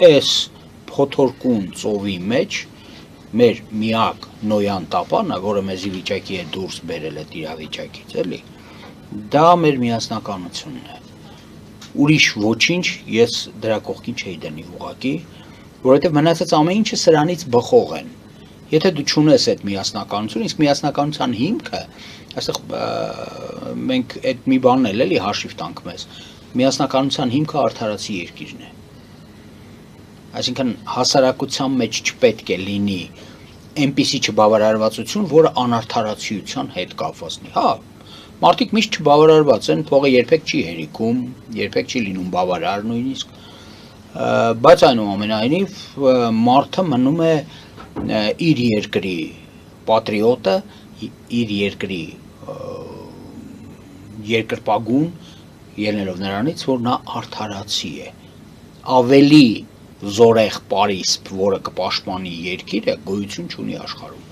այս փոթորկուն ծովի մեջ մեր միակ նոյան տապանը, որը մեզի վիճակի է դուրս բերել այդ իրավիճակից, էլի, դա մեր միասնականությունն է։ Ուրիշ ոչինչ ես դրա կողքին չէի դնի ուղղակի, որովհետև մնացած ամեն ինչը սրանից բխող են։ Եթե դու չունես այդ միասնականություն, իսկ միասնականության հիմքը, այստեղ մենք այդ մի բանն էլ էլի հաշիվ տանք մեզ, միասնականության հիմքը արդարացի երկիրն է։ Այսինքն հասարակության մեջ չպետք է լինի այնպիսի չբավարարվածություն, որը անարդարացիության հետ կապված լինի։ Հա, մարդիկ միշտ չբավարարված են, փողը երբեք չի հերիքում, երբեք չի լինում բավարար նույնիսկ, բայց այնուամենայնիվ մարդը մնում է իր երկրի պատրիոտը, իր երկրի երկրպագուն, ելնելով նրանից, որ նա արդարացի է, ավելի զորեղ պարիսպ, որը կպաշտպանի երկիրը, գոյություն չունի աշխարհում։